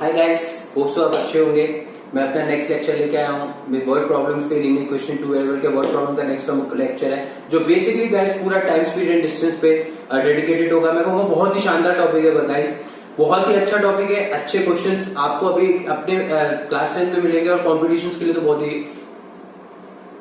Hi guys, hope so आप अच्छे होंगे। मैं अपना नेक्स्ट लेक्चर लेके आया हूँ वर्ड प्रॉब्लम्स पे। लीनियर क्वेश्चन 2 लेवल के वर्ड प्रॉब्लम का नेक्स्ट लेक्चर है, जो बेसिकली गाइस पूरा टाइम स्पीड एंड डिस्टेंस पे डेडिकेटेड होगा। मैं कहूँगा बहुत ही शानदार टॉपिक है गाइस, बहुत ही अच्छा टॉपिक है। अच्छे क्वेश्चंस आपको अभी अपने क्लास 10 में मिलेंगे और कॉम्पिटिशन्स के लिए तो बहुत ही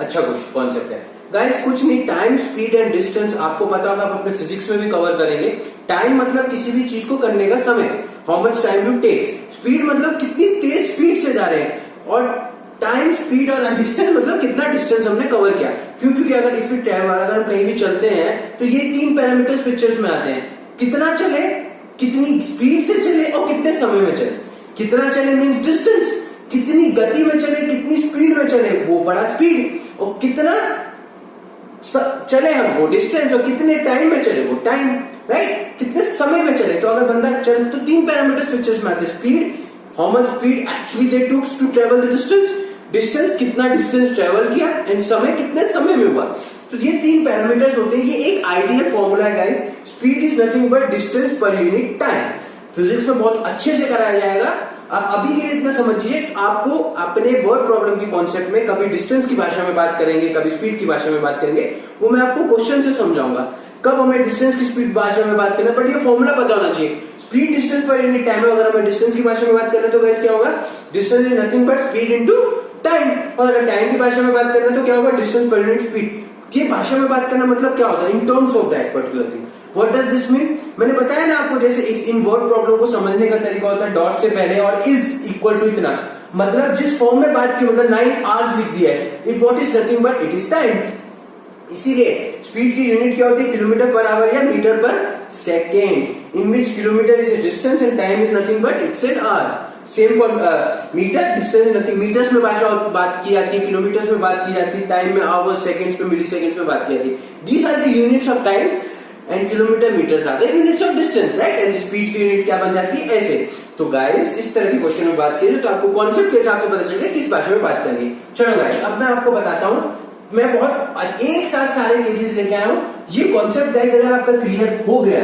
अच्छा कॉन्सेप्ट है गाइस। कुछ नहीं, टाइम स्पीड एंड डिस्टेंस आपको पता होगा, आप अपने फिजिक्स में भी कवर करेंगे। टाइम मतलब किसी भी चीज को करने का समय, how much time you takes. Speed मतलब कितनी तेज स्पीड से जा रहे हैं, और टाइम स्पीड और डिस्टेंस मतलब कितना डिस्टेंस हमने कवर किया। क्योंकि अगर इफ यू ट्रैवल, अगर हम कहीं भी चलते हैं तो ये 3 पैरामीटर्स पिक्चर्स में आते हैं। कितना चले, कितनी स्पीड से चले और कितने समय में चले। कितना चले मीन्स डिस्टेंस, कितनी गति में चले, कितनी स्पीड में चले वो बड़ा स्पीड, और कितना चले हम वो डिस्टेंस, और कितने टाइम में चले वो टाइम, राइट। कितने समय में चले। तो अगर बंदा चल तो 3 पैरामीटर्स पिक्चर्स में आते हैं। Speed, how much speed actually they took to travel the distance, distance कितना डिस्टेंस ट्रेवल किया, एंड समय कितने समय में हुआ। तो ये 3 पैरामीटर्स होते हैं। ये एक आइडियल फॉर्मूला है guys. Speed is nothing but distance पर यूनिट टाइम। फिजिक्स में बहुत अच्छे से कराया जाएगा। आप अभी के लिए इतना समझिए, आपको अपने वर्ड प्रॉब्लम की कॉन्सेप्ट में कभी डिस्टेंस की भाषा में बात करेंगे, कभी स्पीड की भाषा में बात करेंगे, वो मैं आपको क्वेश्चन से समझाऊंगा कब हमें डिस्टेंस की स्पीड भाषा में बात करना है। बट ये फॉर्मूला पता होना चाहिए। स्पीड डिस्टेंस पर यूनिट टाइम है। अगर हमें डिस्टेंस की भाषा में बात करना है तो गाइस क्या होगा, distance is nothing but speed into time. और अगर टाइम की भाषा में बात करना है तो क्या होगा, डिस्टेंस पर यूनिट स्पीड। की भाषा में बात करना मतलब क्या होता है, in terms of that particular thing. What does this mean? मैंने बताया ना आपको, जैसे इन वर्ड प्रॉब्लम को समझने का तरीका होता है डॉट से पहले और इज इक्वल टू इतना, मतलब जिस फॉर्म में बात की, मतलब 9 आवर्स लिख दिया है। It what is nothing but it is time. इसीलिए स्पीड की यूनिट क्या होती है, किलोमीटर पर आवर या metre per second, in which kilometre is a distance and time is nothing but it's an hour. Same for metre, distance is nothing, metres में भाषा बात की जाती है, किलोमीटर्स में बात की जाती है, टाइम में आवर्स, सेकंड्स में, मिली सेकंड्स में बात की जाती है। These are the units of time and kilometre metres are the units of distance, right. And speed की यूनिट क्या बन जाती है, ऐसे। तो गाइस इस तरह के क्वेश्चन में बात की तो आपको कॉन्सेप्ट के हिसाब से पता चल जाए किस भाषा में बात करेंगे। चलो गाइस अब मैं आपको बताता हूं, मैं बहुत एक साथ सारे केसेस लेके आया हूं। ये कॉन्सेप्ट गाइस अगर आपका क्लियर हो गया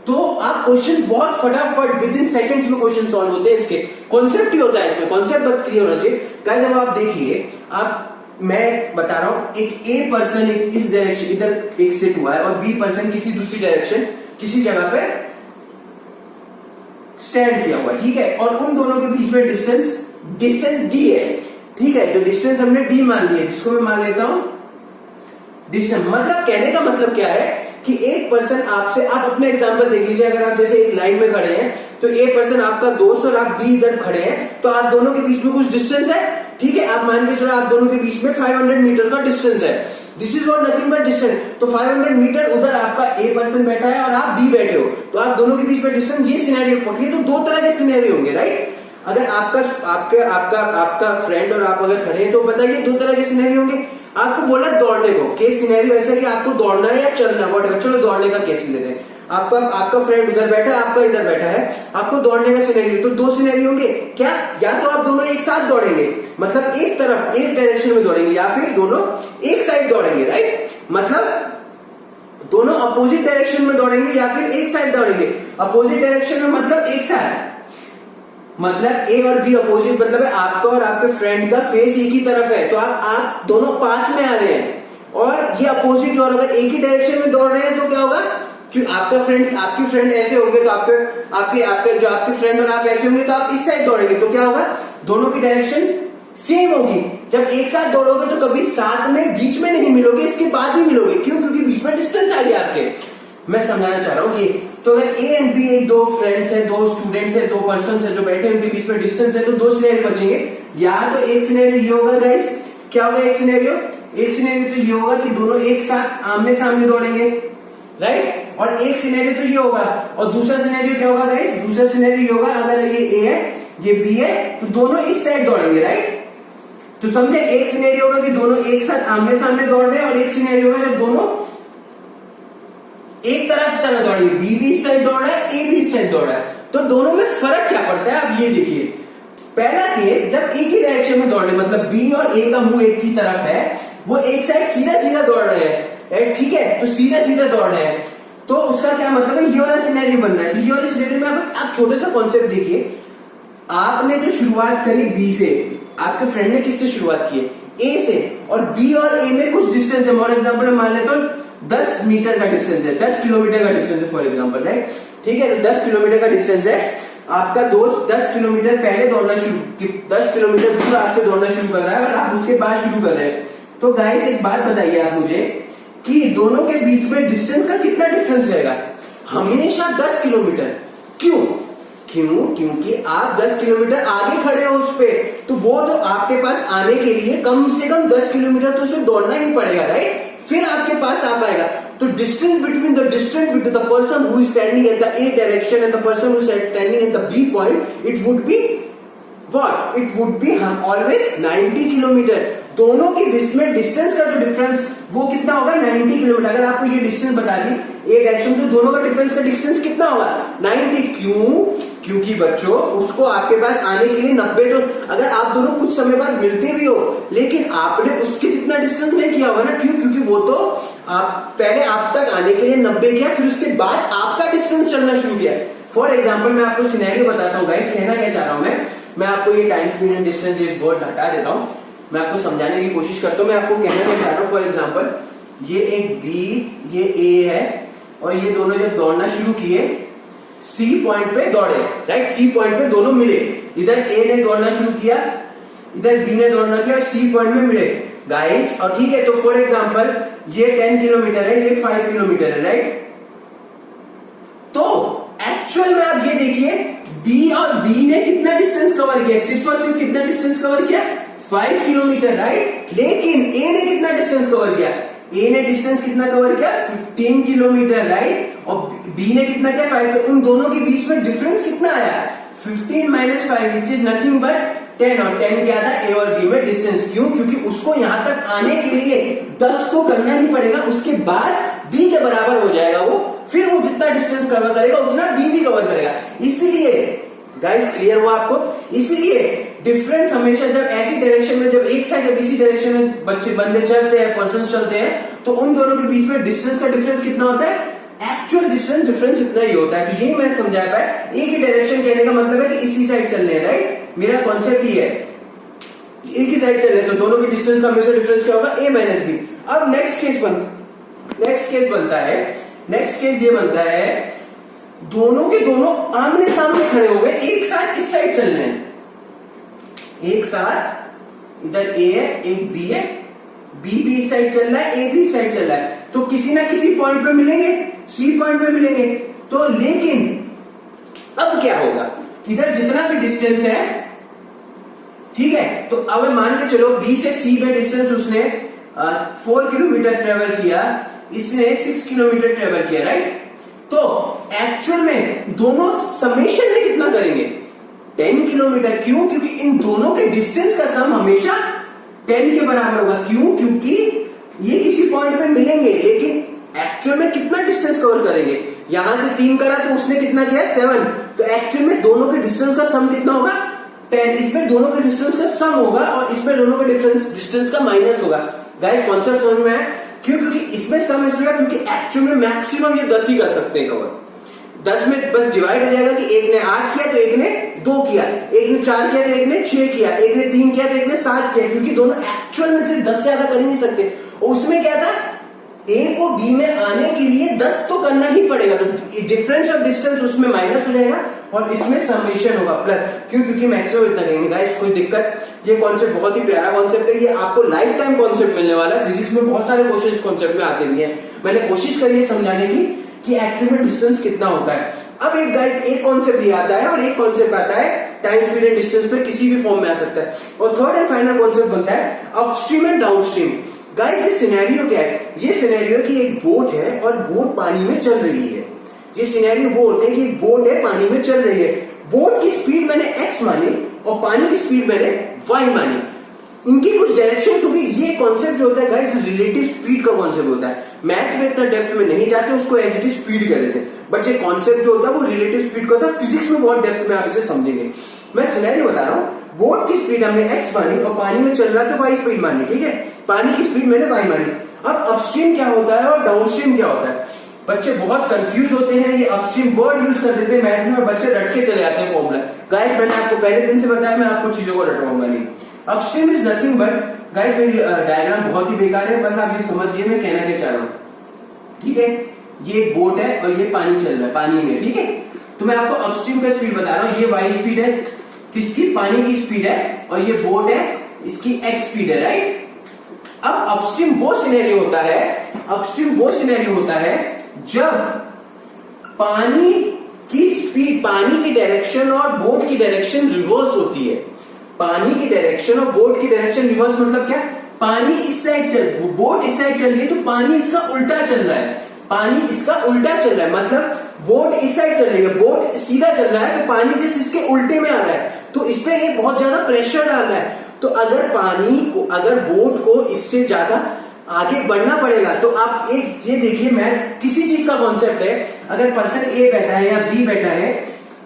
तो आप क्वेश्चन बहुत फटाफट विद इन सेकंड्स में क्वेश्चन सॉल्व होते हैं। इसके कॉन्सेप्ट ही होता है, इसमें कॉन्सेप्ट बहुत क्लियर होना चाहिए गाइस। अब आप देखिए, मैं बता रहा हूं, एक ए पर्सन इस डायरेक्शन इधर एक सिट हुआ है और बी पर्सन किसी दूसरी डायरेक्शन किसी जगह पे स्टैंड किया हुआ है, ठीक है। और उन दोनों के बीच में डिस्टेंस डी है, ठीक है। तो डिस्टेंस हमने डी मान लिया, जिसको मैं मान लेता हूं डिस्टेंस। मतलब कहने का मतलब क्या है कि एक पर्सन आपसे, आप अपने एग्जांपल देख लीजिए। अगर आप जैसे एक लाइन में खड़े हैं तो ए पर्सन आपका दोस्त और आप बी इधर खड़े हैं, तो आप दोनों के बीच में कुछ डिस्टेंस है, ठीक है। आप मान के चलो आप दोनों के बीच में 500 मीटर का डिस्टेंस है। This is not nothing but distance. तो 500 मीटर उधर आपका ए पर्सन बैठा है और आप बी बैठे हो, तो आप दोनों के बीच में डिस्टेंस, ये सिनेरियो पकड़िए। तो 2 तरह के सिनेरियो होंगे, राइट। अगर आपका फ्रेंड और आप अगर खड़े हैं तो बताइए 2 तरह के सिनेरियो होंगे। आपको बोला दौड़ने को, केस सिनेरियो ऐसा कि आपको दौड़ना है या चलना है, व्हाटएवर। चलो दौड़ने का केस लेते हैं। आपका फ्रेंड उधर बैठा है, आपका इधर बैठा है, आपको दौड़ने का सिनेरियो। तो 2 सिनेरियो होंगे क्या, या तो आप दोनों एक साथ दौड़ेंगे, मतलब एक तरफ एक डायरेक्शन में दौड़ेंगे, या फिर दोनों एक साइड दौड़ेंगे, राइट। मतलब दोनों अपोजिट डायरेक्शन में दौड़ेंगे या फिर एक साइड दौड़ेंगे। अपोजिट डायरेक्शन में मतलब एक साइड, मतलब ए और बी अपोजिट, मतलब है आपका और आपके फ्रेंड का फेस एक ही तरफ है, तो आप दोनों पास में आ रहे हैं, और ये अपोजिट। और अगर एक ही डायरेक्शन में दौड़ रहे हैं तो क्या होगा, कि आपकी फ्रेंड ऐसे होंगे तो आपके जो आपके फ्रेंड और आप ऐसे होंगे तो आप इस साइड दौड़ेंगे, तो क्या होगा, दोनों की डायरेक्शन सेम होगी। जब एक साथ दौड़ोगे तो कभी साथ में बीच में नहीं मिलोगे, इसके बाद ही मिलोगे। क्यों? क्योंकि बीच में डिस्टेंस आ गया आपके। मैं समझाना चाह रहा हूं ये। तो अगर ए एंड बी एक 2 फ्रेंड्स है, 2 स्टूडेंट्स है, 2 पर्सन्स है जो बैठे हैं, उनके बीच में डिस्टेंस है, तो 2 सिनेरियो बचेंगे। या तो एक सिनेरियो ये होगा गाइस, क्या होगा एक सिनेरियो तो ये होगा कि दोनों एक साथ आमने सामने दौड़ेंगे, राइट। और एक सिनेरियो तो ये होगा, और दूसरा सिनेरियो क्या होगा गाइस, दूसरा सिनेरियो ये होगा, अगर ये ए है ये बी है तो दोनों इस साइड दौड़ेंगे, राइट। तो समझे, एक सिनेरियो होगा कि दोनों एक साथ आमने सामने दौड़ रहे हैं, और एक सिनेरियो होगा जब दोनों एक तरफ दौड़ेंगे, बी भी इस साइड दौड़ रहा है, ए भी इस साइड दौड़ रहा है। तो दोनों में फर्क क्या पड़ता है, आप ये देखिए। पहला केस जब एक ही डायरेक्शन में दौड़ रहे, मतलब बी और ए का मुंह एक ही तरफ है, वो एक साइड सीधा सीधा दौड़ रहे हैं, ठीक है। तो सीधा सीधा दौड़ रहे हैं, तो उसका क्या मतलब है, ये वाला सिनेरियो बन रहा है। तो ये वाले सिनेरियो में आप छोटे सा कॉन्सेप्ट देखिए। आपने जो शुरुआत करी बी से, आपके फ्रेंड ने किससे शुरुआत की है, ए से, और बी और ए में कुछ डिस्टेंस है, फॉर एग्जाम्पल मान लेते हो 10 मीटर का डिस्टेंस है, 10 किलोमीटर का डिस्टेंस है फॉर एग्जाम्पल, राइट। ठीक है, तो 10 किलोमीटर का डिस्टेंस है, आपका दोस्त 10 किलोमीटर पहले दौड़ना शुरू, 10 किलोमीटर दूर आपसे दौड़ना शुरू कर रहा है और आप उसके बाद शुरू कर रहे हैं। तो गाइस एक बात बताइए आप मुझे कि दोनों के बीच में डिस्टेंस का कितना डिफरेंस रहेगा, हमेशा 10 किलोमीटर। क्यों? क्योंकि आप 10 किलोमीटर आगे खड़े हो उस पे, तो वो तो आपके पास आने के लिए कम से कम 10 किलोमीटर तो उसे दौड़ना ही पड़ेगा, राइट, फिर आपके पास आ पाएगा। तो distance between the person who is standing at the A direction and the person who is standing at the B point, it would be what, it would be always 90 kilometre. दोनों के बीच में distance का जो difference वो कितना होगा, 90 kilometre. अगर आपको ये डिस्टेंस बता दी ए डायरेक्शन, तो दोनों का डिफरेंस का डिस्टेंस कितना होगा, 90। क्यों? क्योंकि बच्चों उसको आपके पास आने के लिए 90, तो अगर आप दोनों कुछ समय बाद मिलते भी हो लेकिन आपने उसके जितना डिस्टेंस नहीं किया होगा ना, क्यों? क्योंकि वो तो आप पहले आप तक आने के लिए 90 किया, फिर उसके बाद आपका डिस्टेंस चलना शुरू किया। फॉर एग्जाम्पल मैं आपको सिनेरियो बताता हूँ गाइस, कहना क्या चाह रहा हूं मैं आपको ये टाइम स्पीड एंड डिस्टेंस ये वर्ड हटा देता हूं, मैं आपको समझाने की कोशिश करता हूं। मैं आपको कहना क्या चाह रहा हूं, फॉर एग्जाम्पल ये एक बी, ये ए है, और ये दोनों जब दौड़ना शुरू किए सी पॉइंट पे दौड़े, राइट, सी पॉइंट पे दोनों मिले, इधर ए ने दौड़ना शुरू किया, इधर बी ने दौड़ना किया और सी पॉइंट में मिले गाइस। और ठीक है, तो फॉर एग्जांपल ये 10 किलोमीटर है, ये 5 किलोमीटर है, राइट। तो एक्चुअल में आप ये देखिए बी और बी ने कितना डिस्टेंस कवर किया, सिर्फ और सिर्फ कितना डिस्टेंस कवर किया, 5 किलोमीटर, राइट। लेकिन ए ने कितना डिस्टेंस कवर किया, ए ने डिस्टेंस कितना कवर किया, 15 किलोमीटर, राइट, और बी ने कितना किया, 5। तो इन दोनों के बीच में डिफरेंस कितना आया, 15 - 5 विच इज नथिंग बट 10, और 10 क्या था, ए और बी में डिस्टेंस। क्यों? क्योंकि उसको यहां तक आने के लिए 10 तो करना ही पड़ेगा, उसके बाद बी के बराबर हो जाएगा वो, फिर वो जितना डिस्टेंस कवर करेगा उतना बी भी कवर करेगा। इसलिए गाइस क्लियर हुआ आपको, इसीलिए डिफरेंस हमेशा जब ऐसी डायरेक्शन में, जब एक साइड इसी डायरेक्शन में बंदे चलते हैं, पर्सन चलते हैं, तो उन दोनों के बीच में डिस्टेंस का डिफरेंस कितना होता है, एक्चुअल डिफरेंस इतना ही होता है। तो यही मैं समझा पाया, एक ही डायरेक्शन कहने का मतलब है कि इसी साइड चल रहे हैं, राइट, मेरा कॉन्सेप्ट ये है, एक ही साइड चल रहे हैं, तो दोनों के डिस्टेंस का हमेशा डिफरेंस क्या होगा, a - b। अब नेक्स्ट केस ये बनता है दोनों के दोनों आमने सामने खड़े हो गए, एक साथ इस साइड चल रहे हैं, एक साथ इधर ए है, एक बी है, बी भी इस साइड चल रहा है, ए भी इस साइड चल रहा है, तो किसी ना किसी पॉइंट पे मिलेंगे, सी पॉइंट पे मिलेंगे। तो लेकिन अब क्या होगा, इधर जितना भी डिस्टेंस है, ठीक है, तो अब मान के चलो बी से सी में डिस्टेंस उसने 4 किलोमीटर ट्रेवल किया, इसने 6 किलोमीटर ट्रेवल किया, राइट। तो एक्चुअल में दोनों समेशन में कितना करेंगे, 10 किलोमीटर। क्यों? क्योंकि इन दोनों के डिस्टेंस का सम हमेशा 10 के बराबर होगा। क्यों? क्योंकि ये किसी पॉइंट पे मिलेंगे, लेकिन एक्चुअल में कितना डिस्टेंस कवर करेंगे, यहां से 3 करा तो उसने कितना किया, 7। तो एक्चुअल में दोनों के डिस्टेंस का सम कितना होगा, 10। इसमें दोनों के डिस्टेंस का सम होगा और इसमें दोनों के डिस्टेंस का माइनस होगा। गाइस कॉन्सेप्ट समझ में है? क्यों? क्योंकि इसमें सम इसलिए क्योंकि एक्चुअल में मैक्सिमम ये 10 ही कर सकते हैं कवर। 10 में बस डिवाइड हो जाएगा कि एक ने 8 किया तो एक ने 2 किया, एक ने 4 किया तो एक ने 6 किया, एक ने 3 किया तो एक ने 7 किया, क्योंकि दोनों एक्चुअल में सिर्फ 10 से ज्यादा कर ही नहीं सकते। और उसमें क्या था, ए को बी में आने के लिए 10 तो करना ही पड़ेगा, तो डिफरेंस ऑफ डिस्टेंस उसमें माइनस हो जाएगा और इसमें समेशन होगा प्लस। क्यों? क्योंकि मैक्सिमम इतना करेंगे। गाइस कोई दिक्कत, ये कॉन्सेप्ट बहुत ही प्यारा कॉन्सेप्ट है, ये आपको लाइफ टाइम कॉन्सेप्ट मिलने वाला है। फिजिक्स में बहुत सारे क्वेश्चन इस कॉन्सेप्ट में आते भी हैं, मैंने कोशिश करी है समझाने की कि एक्चुअल में डिस्टेंस कितना होता है। अब एक गाइस एक कॉन्सेप्ट ये आता है और एक कॉन्सेप्ट आता है टाइम स्पीड एंड डिस्टेंस पे किसी भी फॉर्म में आ सकता है। और थर्ड एंड फाइनल कॉन्सेप्ट बनता है अपस्ट्रीम एंड डाउनस्ट्रीम। गाइस ये सिनेरियो क्या है, ये सिनेरियो कि एक बोट है और बोट पानी में चल रही है। ये सिनेरियो वो होते हैं कि एक बोट है पानी में चल रही है, बोट की स्पीड मैंने x मानी और पानी की स्पीड मैंने y मानी, इनकी कुछ डायरेक्शंस होगी। ये कॉन्सेप्ट जो होता है गाइस रिलेटिव स्पीड का कॉन्सेप्ट होता है। मैथ्स में इतना डेप्थ में नहीं जाते, उसको एज इट इज स्पीड कर देते हैं, बट ये कॉन्सेप्ट जो होता है वो रिलेटिव स्पीड का होता है। फिजिक्स में बहुत डेप्थ में आप इसे समझेंगे। मैं सिनेरियो बता रहा हूँ, बोट की स्पीड हमने x मानी और पानी में चल रहा है तो y स्पीड मानी, ठीक है, पानी की स्पीड मैंने y मानी। अब अपस्ट्रीम क्या होता है और डाउनस्ट्रीम क्या होता है, बच्चे बहुत कंफ्यूज होते हैं, ये अपस्ट्रीम वर्ड यूज कर देते हैं मैथ में और बच्चे रट के चले आते हैं फॉर्मूला। गाइस मैंने आपको पहले दिन से बताया, मैं आपको चीजों को रटवाऊंगा नहीं। Upstream is nothing but, guys मेरी डायग्राम बहुत ही बेकार है, बस आप ये समझिए मैं कहना क्या चाह रहा हूँ, ठीक है। ये एक बोट है और ये पानी चल रहा है, पानी में, ठीक है। तो मैं आपको अपस्ट्रीम का स्पीड बता रहा हूँ, ये वाई स्पीड है, किसकी, पानी की स्पीड है, और ये बोट है, इसकी एक्स स्पीड है, राइट। अब अपस्ट्रीम वो सिनेरियो होता है, अपस्ट्रीम वो सिनेरियो होता है जब पानी की स्पीड, पानी की डायरेक्शन और बोट की डायरेक्शन रिवर्स होती है। पानी की डायरेक्शन और बोट की डायरेक्शन रिवर्स मतलब क्या, पानी इस साइड चल, बोट इस साइड चल रही है तो पानी इसका उल्टा चल रहा है, पानी इसका उल्टा चल रहा है, मतलब बोट इस साइड चल रही है, बोट सीधा चल रहा है तो पानी जिस इसके उल्टे में आ रहा है तो इस पे ये बहुत ज्यादा प्रेशर डाल रहा है। तो अगर पानी को, अगर बोट को इससे ज्यादा आगे बढ़ना पड़ेगा तो आप एक ये देखिए, मैं किसी चीज का कॉन्सेप्ट है, अगर पर्सन ए बैठा है या बी बैठा है,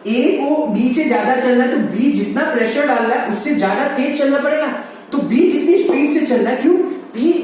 ए को बी से ज्यादा चलना है तो बी जितना प्रेशर डाल रहा है उससे ज्यादा तेज चलना पड़ेगा। तो बी जितनी स्पीड से चल रहा है, क्यों,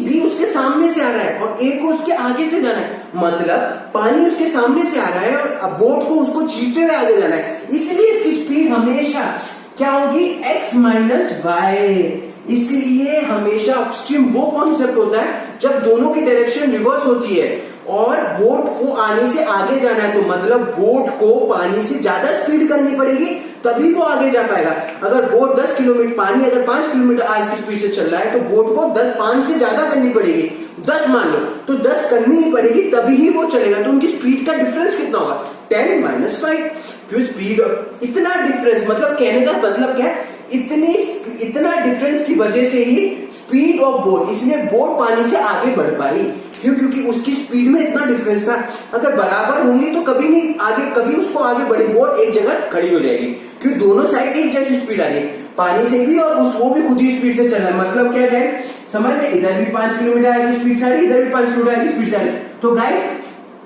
बी उसके सामने से आ रहा है और ए को उसके आगे से जाना है, मतलब पानी उसके सामने से आ रहा है और बोट को उसको चीरते हुए आगे जाना है, इसलिए इसकी स्पीड हमेशा क्या होगी, x माइनस वाई। इसलिए हमेशा अपस्ट्रीम वो कॉन्सेप्ट होता है जब दोनों की डायरेक्शन रिवर्स होती है और बोट को आने से आगे जाना है, तो मतलब बोट को पानी से ज्यादा स्पीड करनी पड़ेगी तभी वो आगे जा पाएगा। अगर बोट 10 किलोमीटर, पानी अगर 5 किलोमीटर आज की स्पीड से चल रहा है तो बोट को 5 से ज्यादा करनी पड़ेगी, 10 मान लो, तो 10 करनी ही पड़ेगी तभी ही वो चलेगा। तो उनकी स्पीड का डिफरेंस कितना होगा, 10 माइनस 5। क्यों स्पीड इतना डिफरेंस, मतलब कहने का मतलब क्या है, इतना डिफरेंस की वजह से ही स्पीड ऑफ बोट, इसलिए बोट पानी से आगे बढ़ पाई। क्यों, क्योंकि उसकी स्पीड में इतना डिफरेंस था। अगर बराबर होंगी तो कभी नहीं आगे, कभी उसको आगे बढ़े, बोट एक जगह खड़ी हो जाएगी, क्योंकि दोनों साइड एक जैसी स्पीड आ रही है, पानी से भी और वो भी खुद ही स्पीड से चल रहा है। मतलब क्या गाइस, समझ रहे, इधर भी 5 किलोमीटर आगे स्पीड से आ रही, इधर भी 5 किलोमीटर आगे स्पीड से आ रही, तो गाइस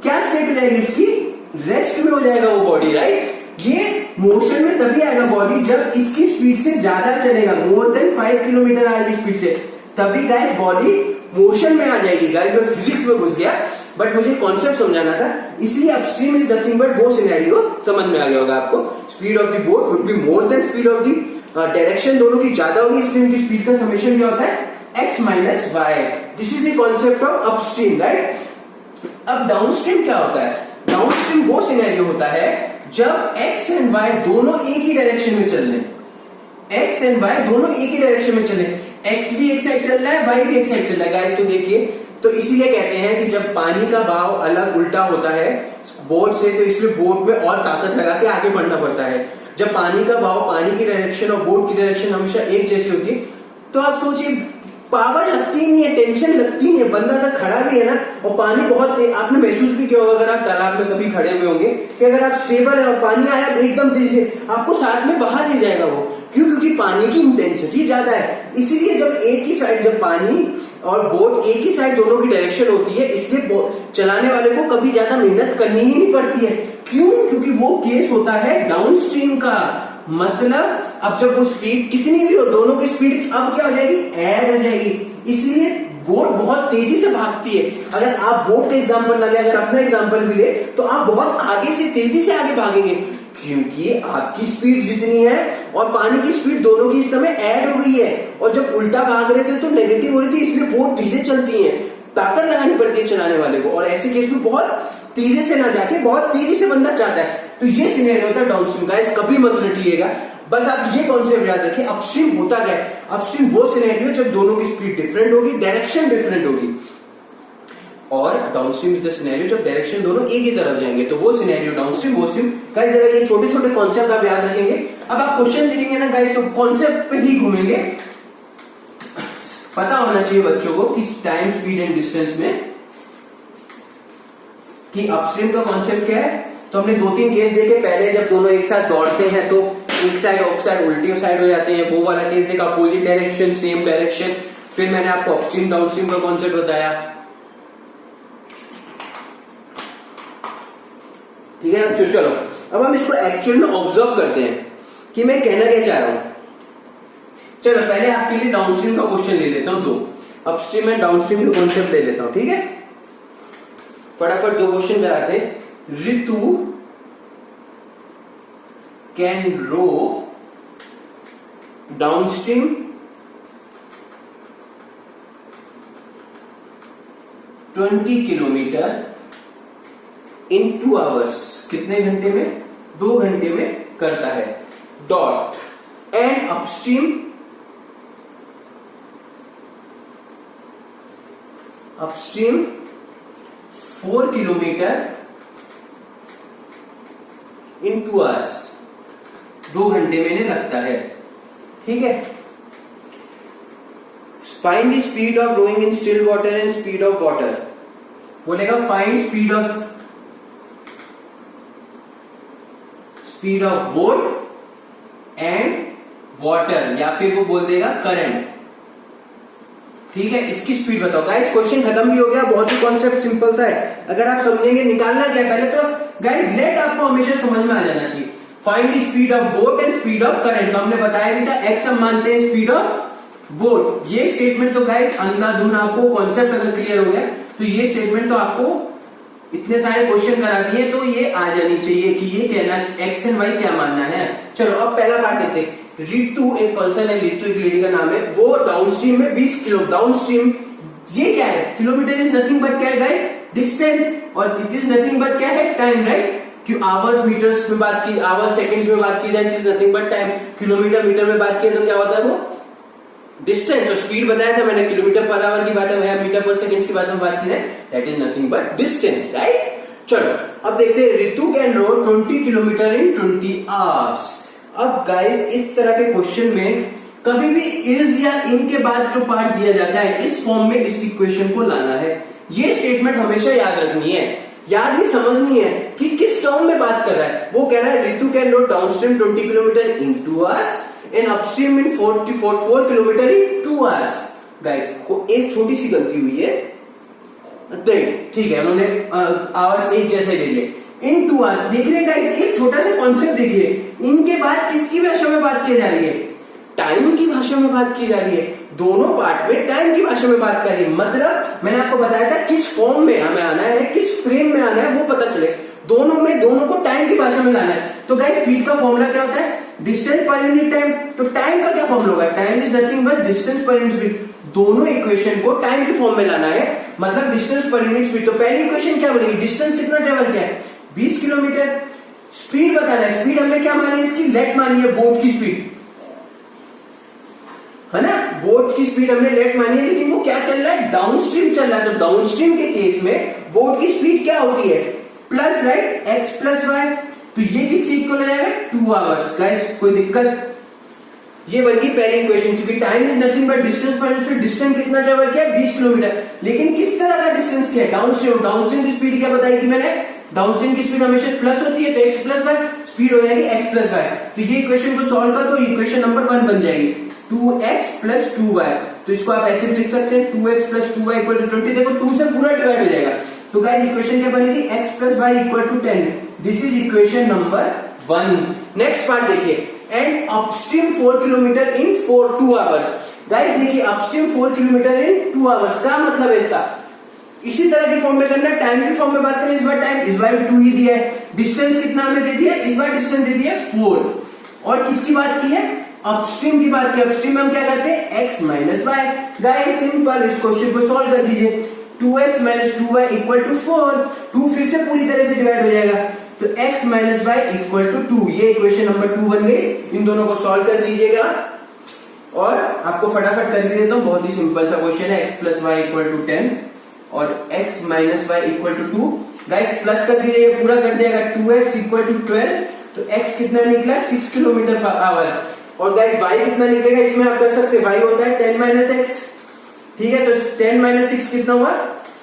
क्या स्टेट हो जाएगी उसकी, रेस्ट में हो जाएगा वो बॉडी, राइट। ये मोशन में तभी आएगा बॉडी जब इसकी स्पीड से ज्यादा चलेगा, मोर देन 5 किलोमीटर आएगी स्पीड से, तभी गाइस बॉडी मोशन में आ जाएगी। गाइस मैं फिजिक्स में घुस गया बट मुझे कॉन्सेप्ट समझाना था, इसलिए अपस्ट्रीम इज नथिंग बट वो सिनेरियो समझ में आ गया होगा आपको। Speed of the boat would be more than speed of the direction, दोनों की ज्यादा होगी, इसलिए उनकी स्पीड का समेशन क्या होता है, x minus y. This is the concept of upstream, right. अब डाउनस्ट्रीम क्या होता है, डाउनस्ट्रीम वो सिनेरियो होता है जब x एंड y दोनों एक ही डायरेक्शन में चल रहे, x एंड y दोनों एक ही डायरेक्शन में चले, x भी एक साइड चल रहा है, y भी एक साइड चल रहा है। गाइस तो देखिए, तो इसीलिए कहते हैं कि जब पानी का बहाव अलग उल्टा होता है बोट से, तो इसलिए बोट में और ताकत लगा के आगे बढ़ना पड़ता है। जब पानी का बहाव, पानी की डायरेक्शन और बोट की डायरेक्शन हमेशा एक जैसी होती है, तो आप सोचिए पावर लगती नहीं है, टेंशन लगती नहीं है, बंदा अगर खड़ा भी है ना और पानी बहुत, आपने महसूस भी किया होगा अगर आप तालाब में कभी खड़े हुए होंगे कि अगर आप स्टेबल है और पानी आया एकदम तेज से, आपको साथ में बाहर ले जाएगा वो, क्यों, क्योंकि पानी की इंटेंसिटी ज्यादा है। इसीलिए जब एक ही साइड, जब पानी और बोट एक ही साइड दोनों की डायरेक्शन होती है, इसलिए चलाने वाले को कभी ज्यादा मेहनत करनी ही नहीं पड़ती है। क्यों, क्योंकि वो केस होता है डाउनस्ट्रीम का, मतलब अब जब वो स्पीड कितनी भी हो, दोनों की स्पीड अब क्या हो जाएगी, ऐड हो जाएगी, इसलिए बोट बहुत तेजी से भागती है। अगर आप बोट का एग्जांपल ना ले, अगर अपना एग्जांपल भी ले, तो आप बहुत आगे से तेजी से आगे भागेंगे, क्योंकि आपकी स्पीड जितनी है और पानी की स्पीड दोनों की इस समय ऐड हो गई है। और जब उल्टा भाग रहे थे तो नेगेटिव हो रही थी, इसलिए बोट धीरे चलती है, ताकत लगानी पड़ती है चलाने वाले को, और ऐसे केस में बहुत तेजी से ना जाके बहुत तेजी से बंदा चाहता है। तो ये सिनेरियो होता है डाउनस्ट्रीम। गाइस कभी मत रटिएगा, बस आप ये कॉन्सेप्ट याद रखिए, अपस्ट्रीम होता क्या है, अपस्ट्रीम वो सिनेरियो जब दोनों की स्पीड डिफरेंट होगी, डायरेक्शन डिफरेंट होगी, और डाउनस्ट्रीम इज द सिनेरियो जब डायरेक्शन दोनों एक ही तरफ जाएंगे, तो वो सिनेरियो डाउनस्ट्रीम, वो स्ट्रीम। गाइस अगर ये छोटे छोटे कॉन्सेप्ट आप याद रखेंगे, अब आप क्वेश्चन देखेंगे ना गाइस, तो कॉन्सेप्ट पे ही घूमेंगे। पता होना चाहिए बच्चों को कि टाइम, स्पीड एंड डिस्टेंस में कि अपस्ट्रीम का कॉन्सेप्ट क्या है। तो हमने 2-3 केस देखे, पहले जब दोनों एक साथ दौड़ते हैं तो एक साइड उल्टी साइड हो जाते हैं, वो वाला केस देखा, अपोजिट डायरेक्शन सेम डायरेक्शन। फिर मैंने आपको अपस्ट्रीम डाउनस्ट्रीम का कॉन्सेप्ट बताया, ठीक है। चलो अब हम इसको एक्चुअल में ऑब्जर्व करते हैं कि मैं कहना क्या चाह रहा हूं। चलो पहले आपके लिए डाउनस्ट्रीम का क्वेश्चन ले लेता हूं, 2 अपस्ट्रीम एंड डाउनस्ट्रीम का कॉन्सेप्ट ले लेता हूं, ठीक है। फटाफट 2 क्वेश्चन कराते हैं। Ritu can row downstream 20 kilometre in 2 hours. कितने घंटे में? 2 घंटे में करता है। डॉट and upstream 4 kilometre in 2 hours. 2 घंटे में इन्हें लगता है। ठीक है। Find the speed of rowing in still water and speed of water. बोलेगा find speed of boat and water, या फिर वो बोल देगा करंट। ठीक है, इसकी स्पीड बताओ। गाइस क्वेश्चन खत्म भी हो गया, बहुत ही कॉन्सेप्ट सिंपल सा है। अगर आप समझेंगे निकालना क्या पहले तो गाइस लेट आपको हमेशा समझ में आ जाना चाहिए। Find the speed of boat and speed of current, तो हमने बताया भी था एक्स हम मानते हैं स्पीड ऑफ बोट। ये स्टेटमेंट तो गाइस अंधाधुन आपको कॉन्सेप्ट अगर क्लियर हो गया तो ये स्टेटमेंट तो आपको इतने सारे क्वेश्चन करा दिए तो ये आ जानी चाहिए कि ये कहना एक्स एंड वाई क्या मानना है। चलो अब पहला पार्ट देखते हैं। रितु एक पर्सन है, रितु एक लेडी का नाम है, वो डाउनस्ट्रीम में 20 किलो डाउनस्ट्रीम, ये क्या है? किलोमीटर इज नथिंग बट क्या है गाइस? डिस्टेंस, और इट इज नथिंग बट क्या है? Time, right? कि आवर्स मीटर्स में बात की, आवर्स सेकंड्स में बात की जाए, it is nothing but time. Kilometre metre में बात की तो क्या होता है वो? डिस्टेंस। और स्पीड बताया था मैंने, किलोमीटर पर आवर की बात है, मीटर पर सेकंड की बात में बात की जाए, that is nothing but distance, right? चलो अब देखते हैं। Ritu can row 20 kilometre in 20 hours. अब गाइस इस तरह के क्वेश्चन में कभी भी इज या इन के बाद जो पार्ट दिया जाता है इस फॉर्म में इस इक्वेशन को लाना है। ये स्टेटमेंट हमेशा याद रखनी है, याद नहीं समझनी है कि किस टर्म में बात कर रहा है। वो कह रहा है Ritu can row downstream 20 kilometre in 2 hours and upstream in 4 kilometre in 2 hours. Guys को एक छोटी सी गलती हुई है, ठीक है, उन्होंने आवर्स एक जैसे दे दिए। इन 2 आवर्स देख रहे गाइस, एक छोटा सा कॉन्सेप्ट देखिए, इनके बाद किसकी भाषा में बात की जा रही है? टाइम की भाषा में बात की जा रही है। दोनों पार्ट में टाइम की भाषा में बात कर रही है। मतलब मैंने आपको बताया था किस फॉर्म में हमें आना है, किस फ्रेम में आना है वो पता चले। दोनों को टाइम की भाषा में लाना है। तो गाइस स्पीड का फॉर्मूला क्या होता है? डिस्टेंस पर यूनिट टाइम। तो टाइम का क्या फॉर्मूला होगा? Time is nothing but distance per unit speed. दोनों इक्वेशन को टाइम के फॉर्म में लाना है, मतलब डिस्टेंस पर यूनिट स्पीड। तो पहली इक्वेशन क्या बनेगी? डिस्टेंस कितना ट्रेवल किया है? 20 किलोमीटर। स्पीड बताना है, स्पीड हमने क्या मानी है? इसकी लेट मानी है, बोट की स्पीड है ना, बोट की स्पीड हमने लेट मानी है, लेकिन वो क्या चल रहा है? डाउनस्ट्रीम चल रहा है। तो डाउनस्ट्रीम के केस में बोट की स्पीड क्या होती है? Plus, right? X plus y. तो ये किसकी इक्वल हो जाएगा? 2 आवर्स। गाइस कोई दिक्कत? ये बनेगी पहली इक्वेशन, क्योंकि time is nothing but distance per unit. Distance कितना ट्रेवल किया? 20 किलोमीटर। लेकिन किस तरह का डिस्टेंस किया? डाउनस्ट्रीम। डाउनस्ट्रीम की स्पीड क्या बताई थी मैंने? डाउनस्ट्रीम की स्पीड हमेशा प्लस होती है, तो एक्स प्लस वाई, स्पीड हो जाएगी एक्स प्लस वाई। तो ये इक्वेशन को सॉल्व कर दो, इक्वेशन नंबर 1 बन जाएगी 2x प्लस 2y। तो इसको आप ऐसे भी लिख सकते हैं 2x plus 2y equal to 20। देखो 2 से पूरा डिवाइड हो जाएगा। तो गाइस इक्वेशन क्या बनेगी? x plus y equal to 10। This is equation number 1। Next part देखिए, and upstream 4 kilometre in 2 hours. Guys देखिए अपस्ट्रीम 4 किलोमीटर इन 2 आवर्स का मतलब है इसका इसी तरह की फॉर्म में करना है, टाइम की फॉर्म में बात करें। इस बार टाइम, इस बार 2 ही दिया है। डिस्टेंस कितना हमें दे दिया? इस बार डिस्टेंस दे दिया 4। और किसकी बात की है? अपस्ट्रीम की बात की। अपस्ट्रीम में हम क्या करते हैं? x minus y. Guys simple, इस क्वेश्चन को सॉल्व कर दीजिए। 2x minus 2y equal to 4। 2 फिर से पूरी तरह से डिवाइड हो जाएगा, तो x minus y equal to 2। ये इक्वेशन नंबर 2 बन गई। इन दोनों को सॉल्व कर दीजिएगा और आपको फटाफट कर भी देता हूं। बहुत ही सिंपल सा क्वेश्चन है। x plus y equal to 10 और x minus y equal to 2। Guys plus कर दीजिए, पूरा कर दिएगा। 2x इक्वल टू 12, तो x कितना निकला? 6 किलोमीटर पर आवर। और गाइस y कितना निकलेगा? इसमें आप कर सकते हैं, y होता है 10 माइनस एक्स। ठीक है, तो 10 माइनस 6 कितना हुआ?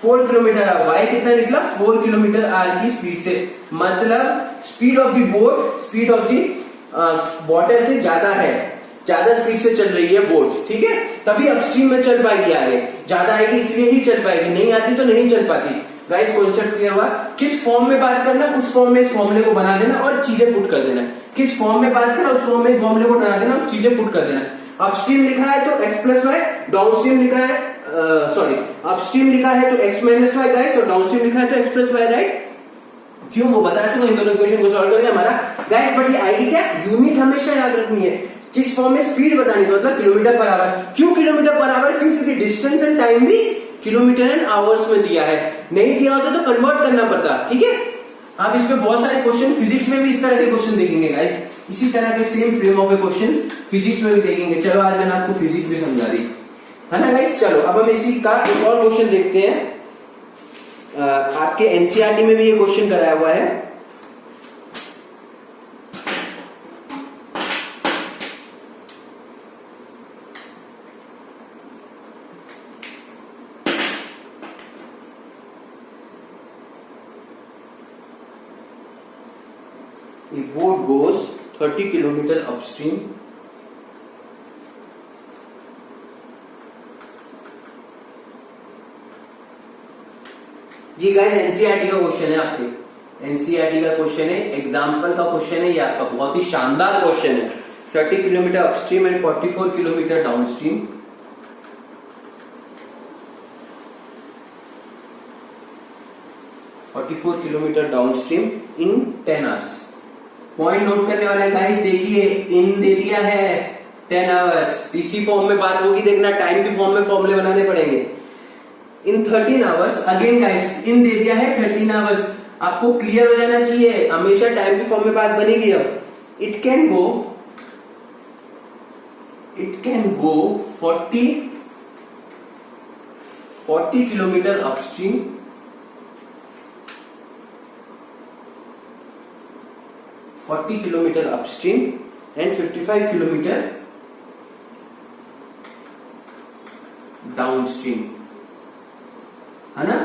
4 किलोमीटर आवर। y कितना निकला? 4 किलोमीटर आवर की स्पीड से। मतलब speed of the boat speed of the water से ज्यादा है, ज्यादा स्पीड से चल रही है बोट। ठीक है, तभी अपस्ट्रीम में चल पाएगी, आगे ज्यादा आएगी इसलिए ही चल पाएगी, नहीं आती तो नहीं चल पाती। गाइस कॉन्सेप्ट क्लियर हुआ? किस फॉर्म में बात करना उस फॉर्म में इस फॉर्मूले को बना देना और चीजें पुट कर देना। किस फॉर्म में बात करना उस फॉर्म में फॉर्मूले को बना देना और चीजें पुट कर देना। अपस्ट्रीम लिखा है तो x प्लस वाई, डाउनस्ट्रीम लिखा है सॉरी अपस्ट्रीम लिखा है तो x माइनस वाई गाइस, और डाउनस्ट्रीम लिखा है तो x प्लस वाई, राइट? क्यों? वो बता चुका इन दोनों इक्वेशन को सॉल्व करके हमारा गाइस। बट ये आईडी क्या, यूनिट हमेशा याद रखनी है। किस फॉर्म में? स्पीड बतानी है, मतलब किलोमीटर पर आवर। क्यों किलोमीटर पर आवर? क्योंकि डिस्टेंस एंड टाइम भी किलोमीटर एंड आवर्स में दिया है, नहीं दिया होता तो कन्वर्ट करना पड़ता, ठीक है? आप इसमें बहुत सारे क्वेश्चन फिजिक्स में भी इस तरह के क्वेश्चन देखेंगे गाइस, इसी तरह के same frame of A question physics में भी देखेंगे। चलो आज मैंने आपको फिजिक्स भी समझा दी है ना गाइस। चलो अब हम इसी का एक और क्वेश्चन देखते हैं। आपके एनसीईआरटी में भी ये क्वेश्चन कराया हुआ है। A boat goes 30 kilometer upstream ji guys, NCERT का क्वेश्चन है, आपके एनसीईआरटी का क्वेश्चन है, एग्जाम्पल का क्वेश्चन है ये आपका, बहुत ही शानदार क्वेश्चन है। 30 kilometre upstream and 44 kilometre downstream. Kilometre downstream in 10 hours. Point note करने वाला है गाइस, देखिए इन दे दिया है 10 आवर्स, इसी फॉर्म में बात होगी, देखना टाइम के फॉर्म में फॉर्मूले बनाने पड़ेंगे। इन 13 आवर्स, अगेन गाइस इन दे दिया है 13 आवर्स, आपको क्लियर हो जाना चाहिए, हमेशा टाइम के फॉर्म में बात बनेगी। अब it can go 40 kilometre upstream, 40 kilometre upstream and 55 kilometre downstream, है ना?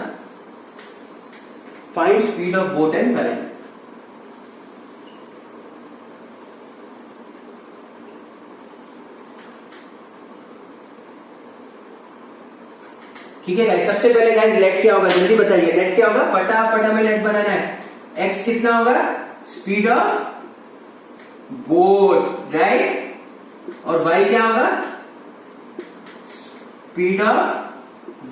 Find speed of boat and current. ठीक है गाइस, सबसे पहले गाइस लेट क्या होगा, जल्दी बताइए, लेट क्या होगा? फटाफट हमें लेट बनाना है। एक्स कितना होगा? Speed of boat, right? और वाई क्या होगा? स्पीड ऑफ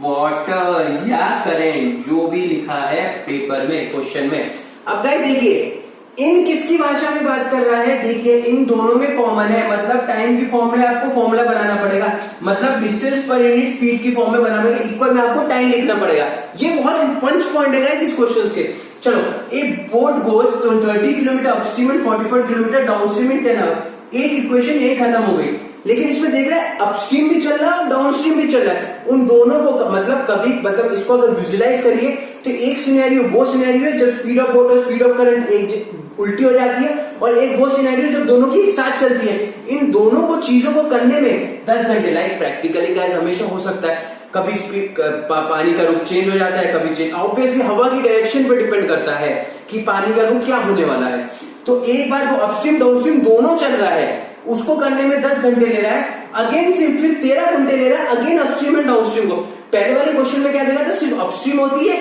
वाटर या करंट, जो भी लिखा है पेपर में, क्वेश्चन में। अब गाइस देखिए, इन किसकी भाषा में बात कर रहा है? देखिए इन दोनों में कॉमन है, मतलब टाइम की फॉर्म में आपको फॉर्मूला बनाना पड़ेगा, मतलब डिस्टेंस पर यूनिट स्पीड की फॉर्म में बनाना पड़ेगा, इक्वल में आपको टाइम लिखना पड़ेगा। ये बहुत पंच पॉइंट है गाइस इस क्वेश्चन के। चलो, एक boat goes 30 kilometre upstream and 44 kilometre downstream in 10 hour. एक इक्वेशन यही खत्म हो गई, लेकिन इसमें देख रहा है अपस्ट्रीम भी चल रहा है और डाउनस्ट्रीम भी चल रहा है। उन दोनों को मतलब इसको अगर विजुअलाइज करिए तो एक सिनेरियो वो सिनेरियो है जब स्पीड ऑफ बोट और स्पीड ऑफ करंट एक उल्टी हो जाती है, और एक वो सिनेरियो जब दोनों की एक साथ चलती है। इन दोनों को चीजों को करने में 10 घंटे, लाइक प्रैक्टिकली गाइस हमेशा हो सकता है, कभी स्पीड पानी का रुख चेंज हो जाता है, कभी चेंज, ऑब्वियसली हवा की डायरेक्शन पे डिपेंड करता है कि पानी का रुख क्या होने वाला है। तो एक बार वो अपस्ट्रीम डाउनस्ट्रीम दोनों चल रहा है, उसको करने में 10 घंटे ले रहा है, अगेन सिर्फ फिर 13 घंटे ले रहा है, अगेन अपस्ट्रीम एंड डाउनस्ट्रीम को। पहले वाले क्वेश्चन में क्या देखा था? सिर्फ अपस्ट्रीम होती है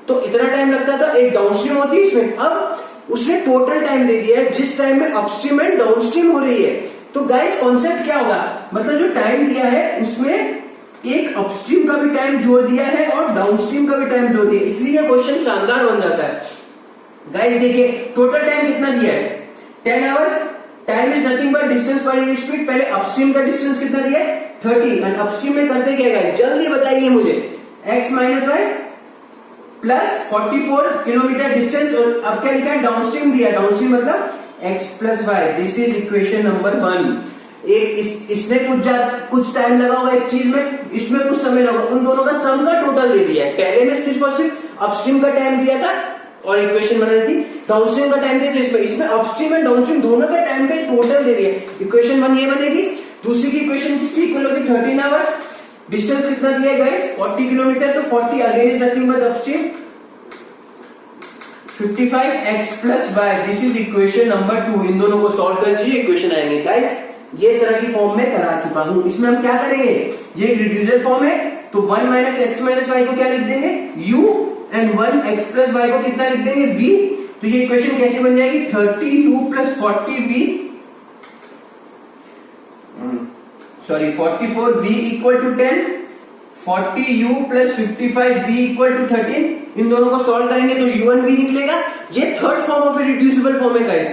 तो इतना टाइम लगता था, एक डाउनस्ट्रीम होती है इसमें। अब उसने टोटल टाइम दे दिया है जिस टाइम में अपस्ट्रीम एंड डाउनस्ट्रीम हो रही है। तो गाइस कॉन्सेप्ट क्या होगा, मतलब जो टाइम दिया है उसमें एक अपस्ट्रीम का भी टाइम जोड़ दिया है और डाउनस्ट्रीम का भी टाइम जोड़ दिया है, इसलिए क्वेश्चन शानदार बन जाता है। गाइस देखिए टोटल टाइम कितना दिया है? 10 hours. Time is nothing but distance per unit speed. पहले अपस्ट्रीम का डिस्टेंस कितना दिया है? 30, एंड अपस्ट्रीम में करते क्या गाइस, जल्दी बताइए मुझे। x minus y plus 44 kilometre distance, और अब क्या लिखा है? डाउनस्ट्रीम दिया, डाउनस्ट्रीम मतलब x plus y. This is equation number 1। इसने कुछ टाइम लगा होगा इस चीज में, इसमें कुछ समय लगा, उन दोनों का सम का टोटल दे दिया है। पहले में सिर्फ और सिर्फ अपस्ट्रीम का टाइम दिया था और इक्वेशन बना दी थी, डाउनस्ट्रीम का टाइम दिया, इसमें अपस्ट्रीम एंड डाउनस्ट्रीम दोनों का टाइम का टोटल दे दिया। इक्वेशन 1 ये बनेगी। दूसरी की इक्वेशन किसकी इक्वल होगी? 13 आवर्स। डिस्टेंस कितना दिया है गाइस? 40 किलोमीटर, तो 40 again is nothing but upstream 55x plus y. This is equation number 2। इन दोनों को सॉल्व कर दीजिए, इक्वेशन आएंगे गाइस। ये तरह की फॉर्म में करा चुका हूं। इसमें हम क्या करेंगे, ये रिड्यूसर फॉर्म है तो 1 माइनस एक्स माइनस वाई को क्या लिख देंगे? u, and 1 x plus y को कितना लिख देंगे? v। तो ये इक्वेशन कैसे बन जाएगी? 30u plus 40v sorry 44v equal to 10, 40u plus 55v equal to 13। इन दोनों को सॉल्व करेंगे तो u1v निकलेगा। ये third form of a reducible form है guys,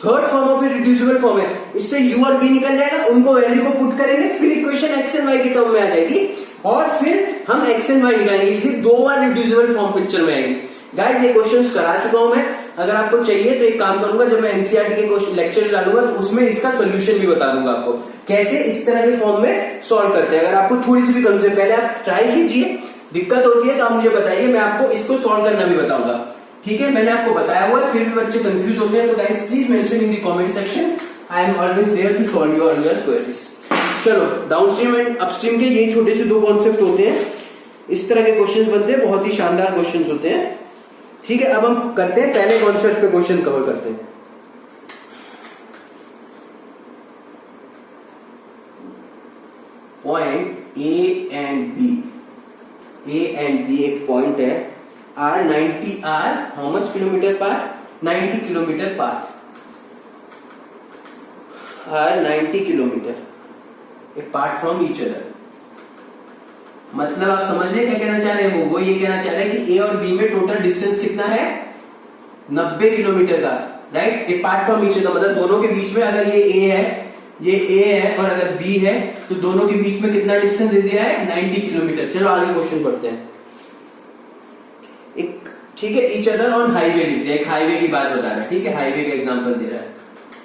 third form of a reducible form है। इससे u और v निकल जाएगा, उनको वैल्यू को पुट करेंगे, फिर इक्वेशन x एंड y की टर्म में आ जाएगी और फिर हम x एंड y निकालेंगे। इसलिए दो बार रिड्यूसिबल फॉर्म पिक्चर में आएगी। गाइस ये क्वेश्चंस करा चुका हूं मैं, अगर आपको चाहिए तो एक काम करूंगा, जब मैं एनसीईआरटी के क्वेश्चन लेक्चर्स डालूंगा तो उसमें इसका सोल्यूशन भी बता दूंगा आपको, कैसे इस तरह के फॉर्म में सॉल्व करते हैं। अगर आपको थोड़ी सी भी कंफ्यूजन, पहले आप ट्राई कीजिए, दिक्कत होती है तो आप मुझे बताइए, मैं आपको इसको सॉल्व करना भी बताऊंगा। ठीक है, मैंने आपको बताया हुआ है, फिर भी बच्चे कंफ्यूज होते हैं तो guys please mention in the comment section, I am always there to solve your queries. चलो, डाउनस्ट्रीम एंड अपस्ट्रीम के ये छोटे से दो कॉन्सेप्ट होते हैं, इस तरह के क्वेश्चंस बनते हैं, बहुत ही शानदार क्वेश्चंस होते हैं। ठीक है, अब हम करते हैं पहले कॉन्सेप्ट पे क्वेश्चन कवर करते हैं। पॉइंट ए एंड बी एक पॉइंट है, are 90 are how much kilometre per 90 kilometre per are 90 kilometre apart from each other. मतलब आप समझ रहे क्या कहना चाह रहे हैं, वो ये कहना चाह रहे हैं कि ए और बी में टोटल डिस्टेंस कितना है 90 किलोमीटर का, right, apart from each other. मतलब दोनों के बीच में अगर ये ए है और अगर बी है तो दोनों के बीच में कितना डिस्टेंस दे दिया है 90 किलोमीटर। चलो आगे क्वेश्चन पढ़ते हैं। एक ठीक है, ईच अदर ऑन हाईवे लिख दिया, एक हाईवे की बात बता रहा है। ठीक है, हाईवे का एग्जांपल दे रहा है।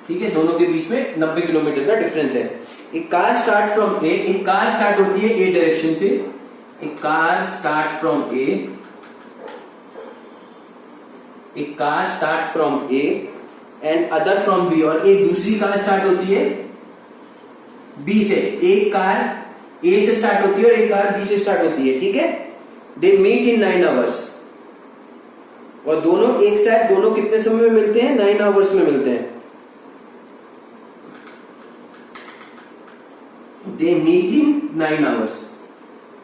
ठीक है, दोनों के बीच में 90 किलोमीटर का डिफरेंस है। एक कार स्टार्ट फ्रॉम ए, एक कार स्टार्ट होती है ए डायरेक्शन से, एक कार स्टार्ट फ्रॉम ए, एक car start from A and other from B, और एक दूसरी कार स्टार्ट होती है बी से। एक कार ए से स्टार्ट होती है और एक कार बी से स्टार्ट होती है। ठीक है, दे मीट इन 9 आवर्स, और दोनों एक साथ, दोनों कितने समय में मिलते हैं 9 आवर्स में मिलते हैं। दे मीट इन 9 आवर्स,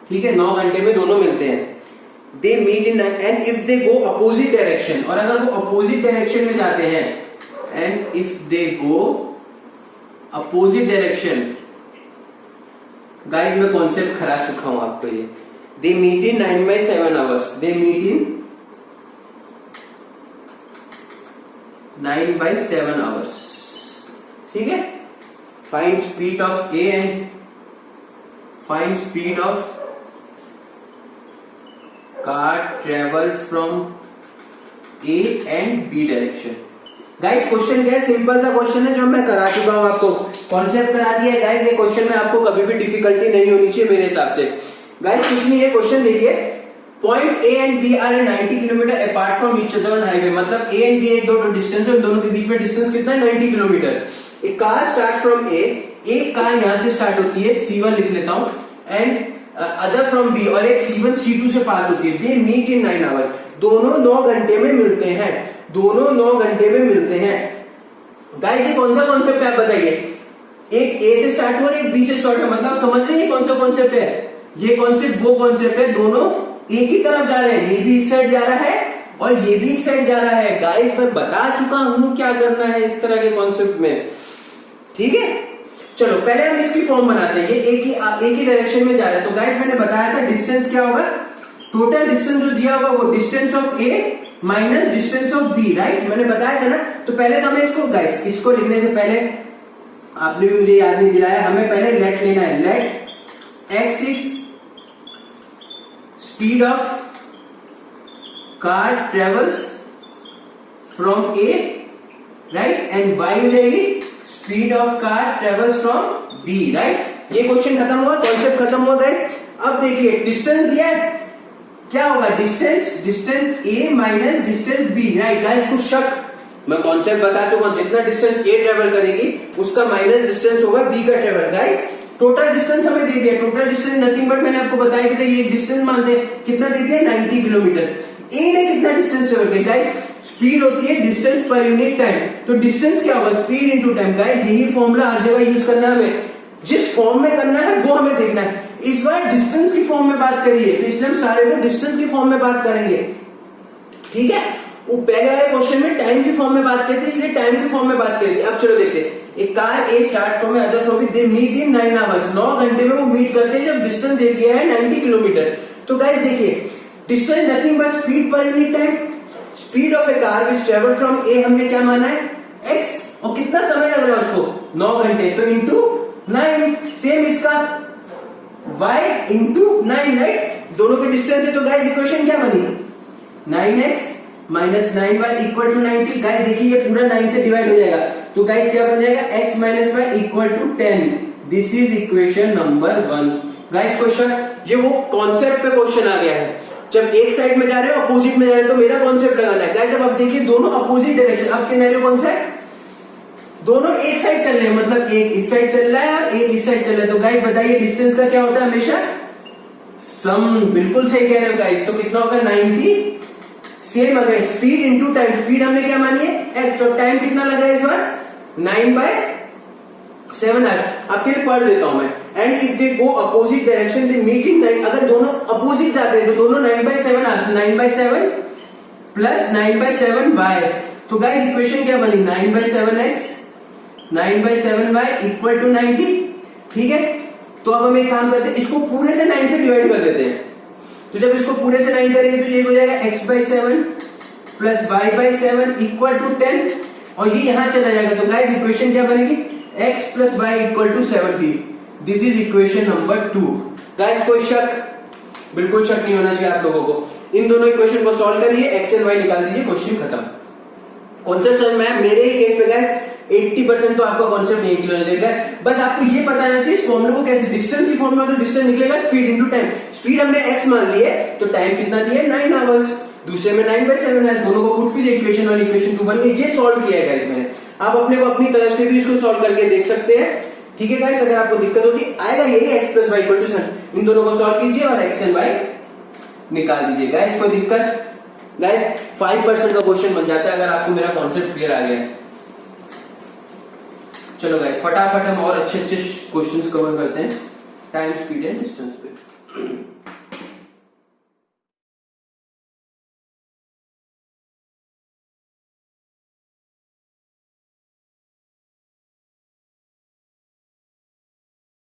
ठीक है, 9 घंटे में दोनों मिलते हैं। They meet in and if they go opposite direction, और अगर वो अपोजिट डायरेक्शन में जाते हैं, and if they go opposite direction, guys मैं कॉन्सेप्ट करा चुका हूं आपको ये। They meet in 9/7 hours, they meet in 9/7 hours. ठीक है, find speed of A and find speed of car travel from A and B direction. Guys question क्या है, सिंपल सा क्वेश्चन है जो मैं करा चुका हूं, आपको कॉन्सेप्ट करा दिया है। गाइस ये क्वेश्चन में आपको कभी भी डिफिकल्टी नहीं होनी चाहिए मेरे हिसाब से। गाइस कुछ नहीं है, क्वेश्चन देखिए, point A and B are 90 kilometre apart from each other on highway. मतलब ए एंड बी एक दो डिस्टेंस है, दोनों के बीच में डिस्टेंस कितना है 90 किलोमीटर। एक कार स्टार्ट फ्रॉम ए, एक कार यहां से स्टार्ट होती है, C1 लिख लेता हूं, एंड अदर फ्रॉम बी, और एक C1 C2 से पास होती है। दे मीट इन 9 आवर्स, दोनों 9 घंटे में मिलते हैं, दोनों 9 घंटे में मिलते हैं। गाइस ये कौन सा कॉन्सेप्ट है आप बताइए, एक ए से स्टार्ट हुआ और एक बी से स्टार्ट हुआ, मतलब समझ रहे हैं कौन सा कॉन्सेप्ट है। ये कॉन्सेप्ट वो कॉन्सेप्ट है, दोनों एक ही तरफ जा रहे हैं, ये भी इस साइड जा रहा है और ये भी इस साइड जा रहा है। गाइस मैं बता चुका हूं क्या करना है इस तरह के कॉन्सेप्ट में। ठीक है, चलो पहले हम इसकी फॉर्म बनाते हैं। ये एक ही डायरेक्शन में जा रहा है, तो गाइस मैंने बताया था डिस्टेंस क्या होगा, टोटल डिस्टेंस जो दिया होगा वो distance of A minus distance of B, right, मैंने बताया था ना। तो पहले तो हमें इसको गाइस, इसको लिखने से पहले आपने भी मुझे याद नहीं दिलाया, हमें पहले लेट लेना है। Let x is speed of car travels from A, right, and y हो जाएगी speed of car travels from B, right. ये क्वेश्चन खत्म हुआ, कॉन्सेप्ट खत्म हुआ गाइस। अब देखिए डिस्टेंस दिया है, क्या होगा distance A minus distance B, right. Guys कुछ शक, मैं कॉन्सेप्ट बता चुका हूं, जितना डिस्टेंस ए ट्रेवल करेगी उसका माइनस डिस्टेंस होगा बी का ट्रेवल। गाइस टोटल डिस्टेंस हमें दे दिया, टोटल डिस्टेंस नथिंग बट मैंने आपको बताया कि ये डिस्टेंस मानते हैं, कितना दे दिया 90 किलोमीटर। ए ने कितना डिस्टेंस ट्रेवल किया गाइस, स्पीड होती है डिस्टेंस पर यूनिट टाइम, तो डिस्टेंस क्या होगा स्पीड इनटू टाइम। गाइस यही फॉर्मूला हर जगह यूज करना है हमें, जिस फॉर्म में करना है वो हमें देखना है। इस बार डिस्टेंस की फॉर्म में बात करिए, तो इसलिए हम सारे को डिस्टेंस की फॉर्म में बात करेंगे। ठीक है, वो पहले वाले क्वेश्चन में टाइम की फॉर्म में बात करी थी, इसलिए टाइम की फॉर्म में बात करी थी। अब चलो देखते हैं, एक car A start from other from they meet in 9 hours, 9 घंटे में वो मीट करते हैं जब डिस्टेंस दे दिया है 90 किलोमीटर। तो गाइस देखिए distance nothing but speed per unit time, speed of a car which travel from A हमने क्या माना है x, और कितना समय लग रहा है उसको 9 घंटे, तो इंटू 9। सेम इसका y इंटू 9, राइट, दोनों के डिस्टेंस है। तो गाइस इक्वेशन क्या बनी 9x minus 9y equal to 90। Guys देखिए ये पूरा 9 से डिवाइड हो जाएगा, तो गाइस क्या बन जाएगा x minus y equal to 10। This is equation number 1। Guys question ये वो कॉन्सेप्ट पे क्वेश्चन आ गया है, जब एक साइड में जा रहे हो अपोजिट में जा रहे हो तो मेरा कॉन्सेप्ट लगाना है। गाइस अब आप देखिए दोनों अपोजिट डायरेक्शन, अब किनारे कौन सा है, दोनों एक साइड चल रहे हैं, मतलब एक इस साइड चल रहा है और एक इस साइड चल रहा है। तो गाइस बताइए डिस्टेंस का क्या होता है हमेशा सम, बिल्कुल सही कह रहे हो गाइस। तो कितना होगा 90। सेम अगर स्पीड इंटू टाइम, स्पीड हमने क्या मानी है x, और टाइम कितना लग रहा है इस बार 9/7 आर। आपके लिए पढ़ देता हूं मैं। And if they go opposite direction they meet in 9, अगर दोनों अपोजिट जाते हैं तो दोनों 9/7 आर, 9/7 प्लस 9/7y। तो गाइस इक्वेशन क्या बनी 9/7x 9/7y इक्वल टू 90। ठीक है, तो अब हम एक काम करते हैं, इसको पूरे से 9 से डिवाइड कर देते हैं। तो जब इसको पूरे से 9 करेंगे तो ये हो जाएगा x/7 plus y/7 equal to 10, और ये यहां चला जाएगा। तो गाइस इक्वेशन क्या बनेगी x plus y equal to 70। This is equation number 2। Guys कोई शक, बिल्कुल शक नहीं होना चाहिए आप लोगों को। इन दोनों इक्वेशन को सॉल्व करिए, x एंड y निकाल दीजिए, क्वेश्चन खत्म। कॉन्सेप्ट समझ में आया? मेरे ही केस में गाइस 80% तो आपका कॉन्सेप्ट नहीं क्लियर हो जाएगा। बस आपको ये पता होना चाहिए इस फॉर्मूले को कैसे, डिस्टेंस की फॉर्मूला तो डिस्टेंस निकलेगा स्पीड इनटू टाइम। स्पीड हमने x मान ली है तो टाइम कितना दिया है 9 आवर्स, दूसरे में 9/7 है, दोनों को पुट कीजिए, इक्वेशन 1 इक्वेशन 2 बन गई। ये सॉल्व किया है गाइस मैंने, आप अपने को अपनी तरफ से भी इसको सॉल्व करके देख सकते हैं। ठीक है गाइस, अगर आपको दिक्कत होती आएगा यही x plus y equal to 7, इन दोनों को सॉल्व कीजिए और x एंड y निकाल दीजिए। गाइस कोई दिक्कत? गाइस 5% का क्वेश्चन बन जाता है अगर आपको मेरा कॉन्सेप्ट क्लियर आ गया। चलो गाइस फटाफट हम और अच्छे क्वेश्चंस कवर करते हैं टाइम स्पीड एंड डिस्टेंस पे।